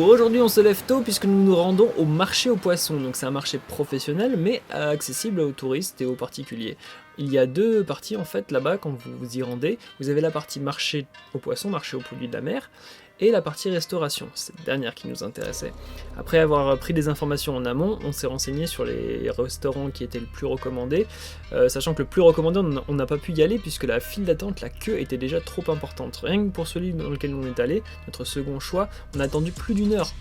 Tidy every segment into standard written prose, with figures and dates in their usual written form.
Bonjour, aujourd'hui on se lève tôt puisque nous nous rendons au marché aux poissons. Donc c'est un marché professionnel mais accessible aux touristes et aux particuliers. Il y a deux parties en fait là-bas quand vous vous y rendez. Vous avez la partie marché aux poissons, marché aux produits de la mer, et la partie restauration, c'est cette dernière qui nous intéressait. Après avoir pris des informations en amont, on s'est renseigné sur les restaurants qui étaient le plus recommandés, sachant que le plus recommandé, on n'a pas pu y aller puisque la file d'attente, la queue était déjà trop importante. Rien que pour celui dans lequel on est allé, notre second choix, on a attendu plus d'1 heure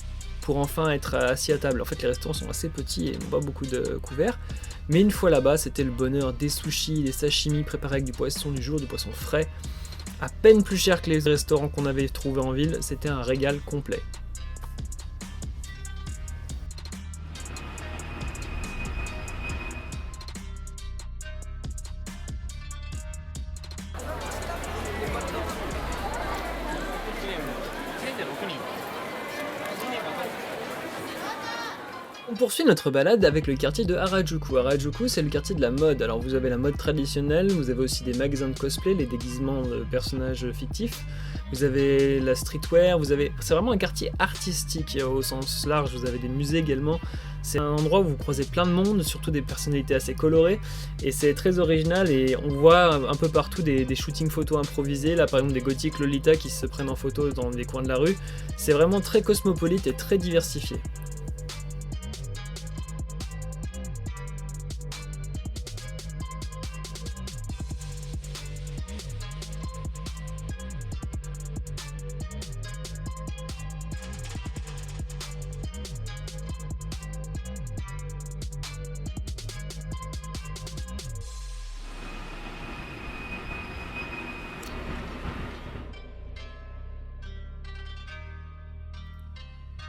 pour enfin être assis à table. En fait, les restaurants sont assez petits et n'ont pas beaucoup de couverts. Mais une fois là-bas, c'était le bonheur, des sushis, des sashimi préparés avec du poisson du jour, du poisson frais, à peine plus cher que les restaurants qu'on avait trouvés en ville, c'était un régal complet. On poursuit notre balade avec le quartier de Harajuku. Harajuku, c'est le quartier de la mode. Alors vous avez la mode traditionnelle, vous avez aussi des magasins de cosplay, les déguisements de personnages fictifs, vous avez la streetwear, c'est vraiment un quartier artistique au sens large, vous avez des musées également. C'est un endroit où vous croisez plein de monde, surtout des personnalités assez colorées, et c'est très original et on voit un peu partout des shootings photos improvisés, là par exemple des gothiques Lolita qui se prennent en photo dans les coins de la rue. C'est vraiment très cosmopolite et très diversifié.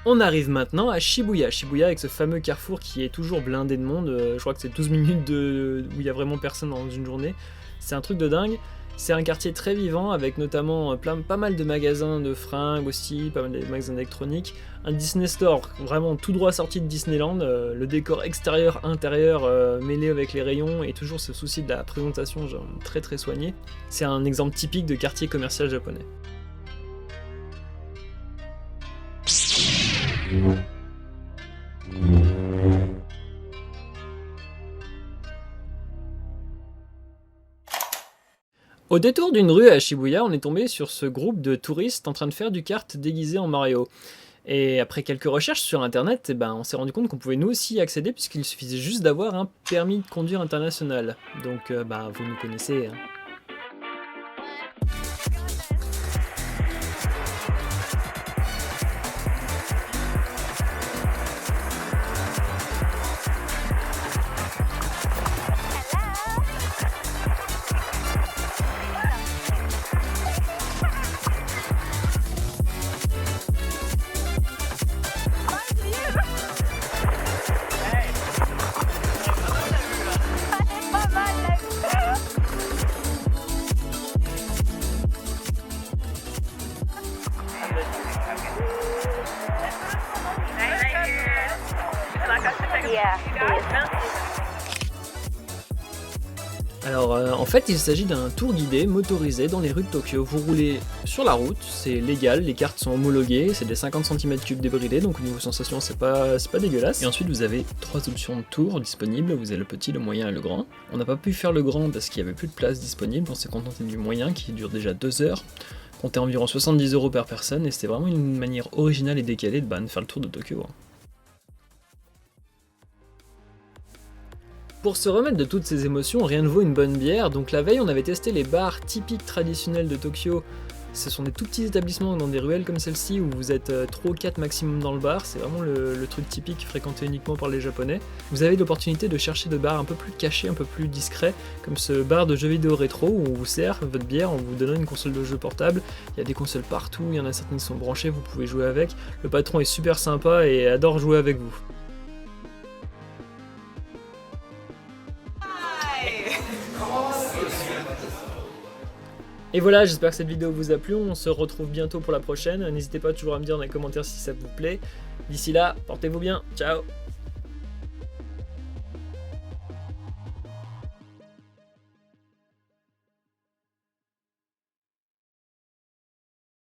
On arrive maintenant à Shibuya. Shibuya avec ce fameux carrefour qui est toujours blindé de monde, je crois que c'est 12 minutes où il y a vraiment personne dans une journée. C'est un truc de dingue. C'est un quartier très vivant avec notamment pas mal de magasins de fringues aussi, pas mal de magasins d'électronique. Un Disney Store vraiment tout droit sorti de Disneyland, le décor extérieur, intérieur mêlé avec les rayons et toujours ce souci de la présentation genre, très très soigné. C'est un exemple typique de quartier commercial japonais. Au détour d'une rue à Shibuya, on est tombé sur ce groupe de touristes en train de faire du kart déguisé en Mario. Et après quelques recherches sur internet, on s'est rendu compte qu'on pouvait nous aussi y accéder puisqu'il suffisait juste d'avoir un permis de conduire international. Donc vous nous connaissez. Hein. Alors en fait il s'agit d'un tour guidé motorisé dans les rues de Tokyo. Vous roulez sur la route, c'est légal, les cartes sont homologuées, c'est des 50 cm3 débridés, donc au niveau sensation c'est pas dégueulasse. Et ensuite vous avez 3 options de tour disponibles, vous avez le petit, le moyen et le grand. On n'a pas pu faire le grand parce qu'il n'y avait plus de place disponible, on s'est contenté du moyen qui dure déjà 2 heures, comptait environ 70 € par personne et c'était vraiment une manière originale et décalée de faire le tour de Tokyo. Pour se remettre de toutes ces émotions, rien ne vaut une bonne bière, donc la veille on avait testé les bars typiques traditionnels de Tokyo. Ce sont des tout petits établissements dans des ruelles comme celle-ci où vous êtes 3 ou 4 maximum dans le bar, c'est vraiment le truc typique fréquenté uniquement par les japonais. Vous avez l'opportunité de chercher de bars un peu plus cachés, un peu plus discrets, comme ce bar de jeux vidéo rétro où on vous sert votre bière en vous donnant une console de jeu portable. Il y a des consoles partout, il y en a certaines qui sont branchées, vous pouvez jouer avec. Le patron est super sympa et adore jouer avec vous. Et voilà, j'espère que cette vidéo vous a plu, on se retrouve bientôt pour la prochaine, n'hésitez pas toujours à me dire dans les commentaires si ça vous plaît. D'ici là, portez-vous bien, ciao!